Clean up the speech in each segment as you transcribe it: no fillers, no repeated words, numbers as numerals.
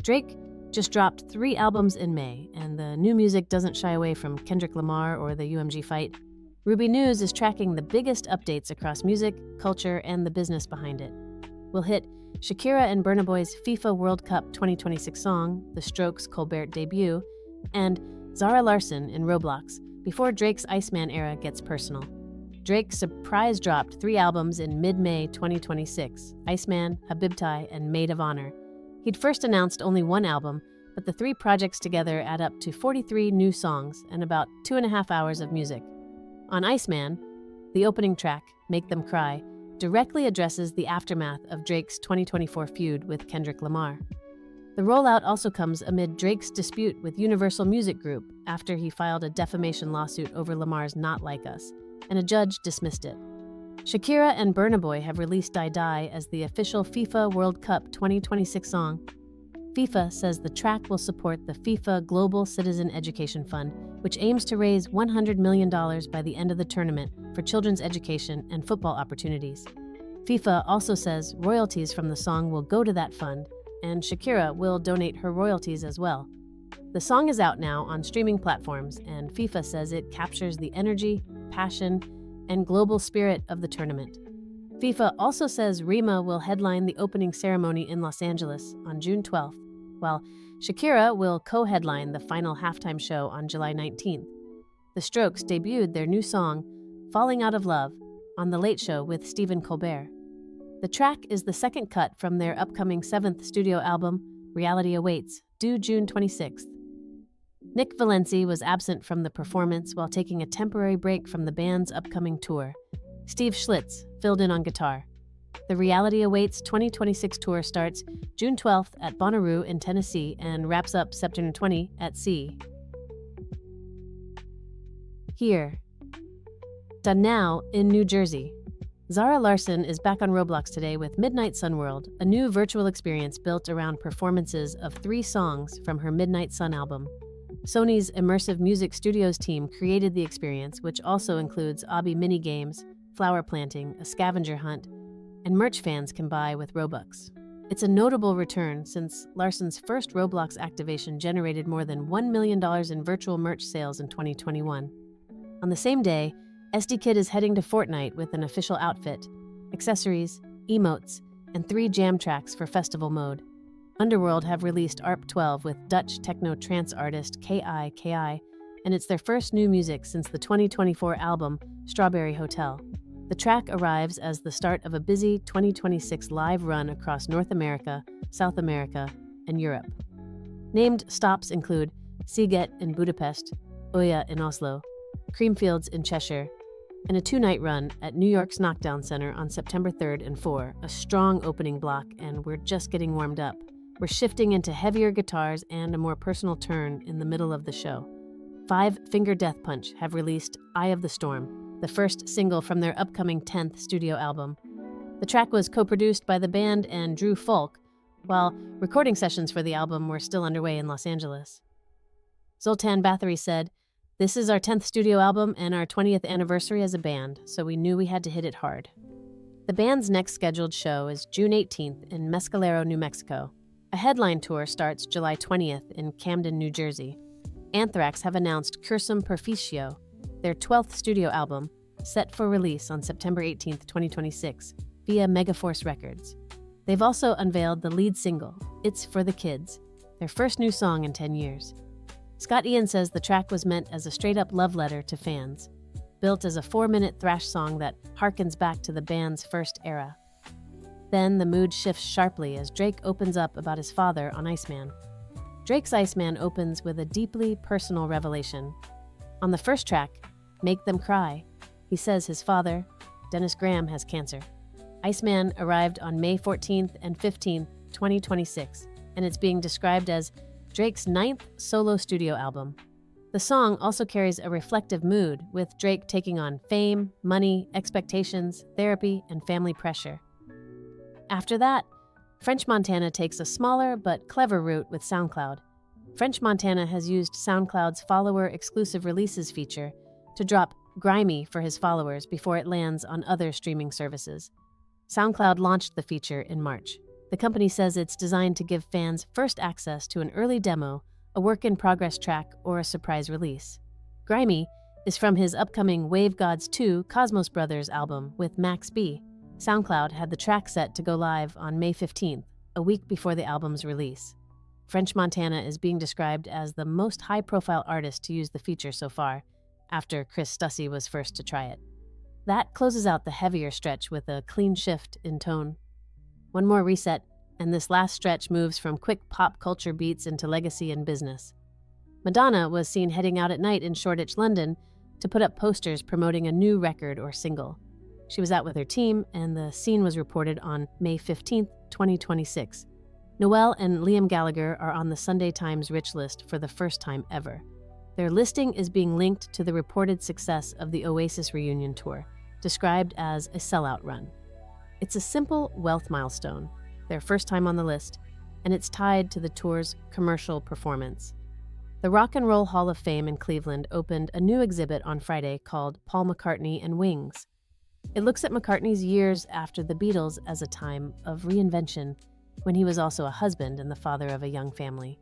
Drake just dropped 3 albums in May, and the new music doesn't shy away from Kendrick Lamar or the UMG fight. Ruby News is tracking the biggest updates across music, culture, and the business behind it. We'll hit Shakira and Burna Boy's FIFA World Cup 2026 song, the Strokes Colbert debut, and Zara Larsson in Roblox, before Drake's Iceman era gets personal. Drake surprise dropped 3 albums in mid-May 2026, Iceman, Habibti, and Maid of Honor. He'd first announced only 1 album, but the 3 projects together add up to 43 new songs and about 2.5 hours of music. On Iceman, the opening track, Make Them Cry, directly addresses the aftermath of Drake's 2024 feud with Kendrick Lamar. The rollout also comes amid Drake's dispute with Universal Music Group after he filed a defamation lawsuit over Lamar's Not Like Us, and a judge dismissed it. Shakira and Burna Boy have released Die Die as the official FIFA World Cup 2026 song. FIFA says the track will support the FIFA Global Citizen Education Fund, which aims to raise $100 million by the end of the tournament for children's education and football opportunities. FIFA also says royalties from the song will go to that fund, and Shakira will donate her royalties as well. The song is out now on streaming platforms, and FIFA says it captures the energy, passion, and global spirit of the tournament. FIFA also says Rima will headline the opening ceremony in Los Angeles on June 12th, while Shakira will co-headline the final halftime show on July 19th. The Strokes debuted their new song, Falling Out of Love, on The Late Show with Stephen Colbert. The track is the second cut from their upcoming 7th studio album, Reality Awaits, due June 26th. Nick Valenci was absent from the performance while taking a temporary break from the band's upcoming tour. Steve Schlitz filled in on guitar. The Reality Awaits 2026 tour starts June 12th at Bonnaroo in Tennessee and wraps up September 20 at Sea. Here. Done now in New Jersey. Zara Larsson is back on Roblox today with Midnight Sun World, a new virtual experience built around performances of 3 songs from her Midnight Sun album. Sony's Immersive Music Studios team created the experience, which also includes obby mini-games, flower planting, a scavenger hunt, and merch fans can buy with Robux. It's a notable return since Larsson's first Roblox activation generated more than $1 million in virtual merch sales in 2021. On the same day, EsDeeKid is heading to Fortnite with an official outfit, accessories, emotes, and 3 jam tracks for festival mode. Underworld have released ARP 12 with Dutch techno-trance artist KI, and it's their first new music since the 2024 album Strawberry Hotel. The track arrives as the start of a busy 2026 live run across North America, South America, and Europe. Named stops include Seagate in Budapest, Oya in Oslo, Creamfields in Cheshire, and a 2-night run at New York's Knockdown Center on September 3rd and 4, a strong opening block, and we're just getting warmed up. We're shifting into heavier guitars and a more personal turn in the middle of the show. 5 Finger Death Punch have released Eye of the Storm, the first single from their upcoming 10th studio album. The track was co-produced by the band and Drew Folk, while recording sessions for the album were still underway in Los Angeles. Zoltan Bathory said, "This is our 10th studio album and our 20th anniversary as a band, so we knew we had to hit it hard." The band's next scheduled show is June 18th in Mescalero, New Mexico. A headline tour starts July 20th in Camden, New Jersey. Anthrax have announced Cursum Perficio, their 12th studio album, set for release on September 18th, 2026, via Megaforce Records. They've also unveiled the lead single, It's for the Kids, their first new song in 10 years. Scott Ian says the track was meant as a straight-up love letter to fans, built as a 4-minute thrash song that harkens back to the band's first era. Then the mood shifts sharply as Drake opens up about his father on Iceman. Drake's Iceman opens with a deeply personal revelation. On the first track, Make Them Cry, he says his father, Dennis Graham, has cancer. Iceman arrived on May 14th and 15th, 2026, and it's being described as Drake's 9th solo studio album. The song also carries a reflective mood, with Drake taking on fame, money, expectations, therapy, and family pressure. After that, French Montana takes a smaller but clever route with SoundCloud. French Montana has used SoundCloud's follower-exclusive releases feature to drop Grimey for his followers before it lands on other streaming services. SoundCloud launched the feature in March. The company says it's designed to give fans first access to an early demo, a work-in-progress track, or a surprise release. Grimey is from his upcoming Wave Gods 2 Cosmos Brothers album with Max B. SoundCloud had the track set to go live on May 15th, a week before the album's release. French Montana is being described as the most high-profile artist to use the feature so far, after Chris Stussy was first to try it. That closes out the heavier stretch with a clean shift in tone. One more reset, and this last stretch moves from quick pop culture beats into legacy and business. Madonna was seen heading out at night in Shoreditch, London, to put up posters promoting a new record or single. She was out with her team, and the scene was reported on May 15, 2026. Noel and Liam Gallagher are on the Sunday Times Rich list for the first time ever. Their listing is being linked to the reported success of the Oasis reunion tour, described as a sellout run. It's a simple wealth milestone, their first time on the list, and it's tied to the tour's commercial performance. The Rock and Roll Hall of Fame in Cleveland opened a new exhibit on Friday called Paul McCartney and Wings. It looks at McCartney's years after the Beatles as a time of reinvention, when he was also a husband and the father of a young family.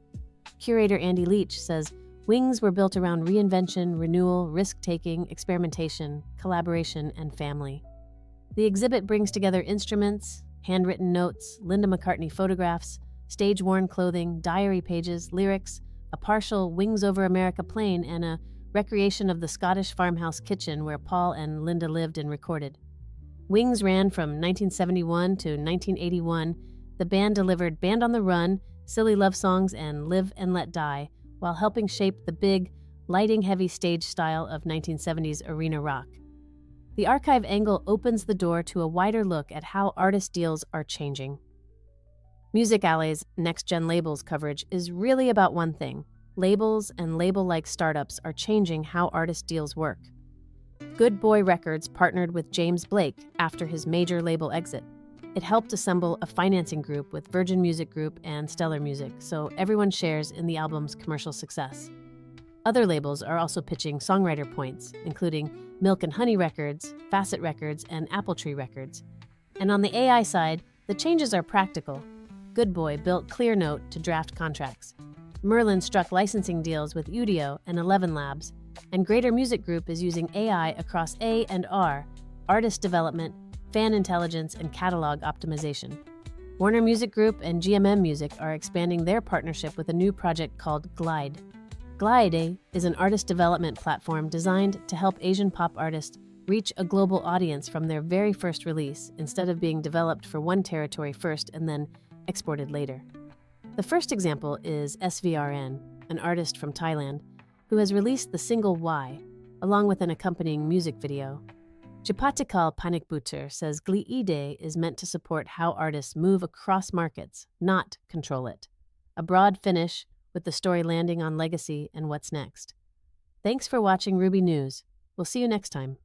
Curator Andy Leach says Wings were built around reinvention, renewal, risk-taking, experimentation, collaboration, and family. The exhibit brings together instruments, handwritten notes, Linda McCartney photographs, stage-worn clothing, diary pages, lyrics, a partial Wings Over America plane, and a recreation of the Scottish farmhouse kitchen where Paul and Linda lived and recorded. Wings ran from 1971 to 1981. The band delivered Band on the Run, Silly Love Songs, and Live and Let Die, while helping shape the big, lighting-heavy stage style of 1970s arena rock. The archive angle opens the door to a wider look at how artist deals are changing. Music Alley's Next Gen Labels coverage is really about one thing. Labels and label-like startups are changing how artist deals work. Good Boy Records partnered with James Blake after his major label exit. It helped assemble a financing group with Virgin Music Group and Stellar Music, so everyone shares in the album's commercial success. Other labels are also pitching songwriter points, including Milk and Honey Records, Facet Records, and Apple Tree Records. And on the AI side, the changes are practical. Good Boy built Clearnote to draft contracts. Merlin struck licensing deals with Udio and 11 Labs, and Greater Music Group is using AI across A and R, artist development, fan intelligence, and catalog optimization. Warner Music Group and GMM Music are expanding their partnership with a new project called Gliide. Gliide is an artist development platform designed to help Asian pop artists reach a global audience from their very first release, instead of being developed for one territory first and then exported later. The first example is SVRN, an artist from Thailand, who has released the single Y, along with an accompanying music video. Japatikal Panikbutur says Gliide is meant to support how artists move across markets, not control it. A broad finish, with the story landing on legacy and what's next. Thanks for watching Ruby News. We'll see you next time.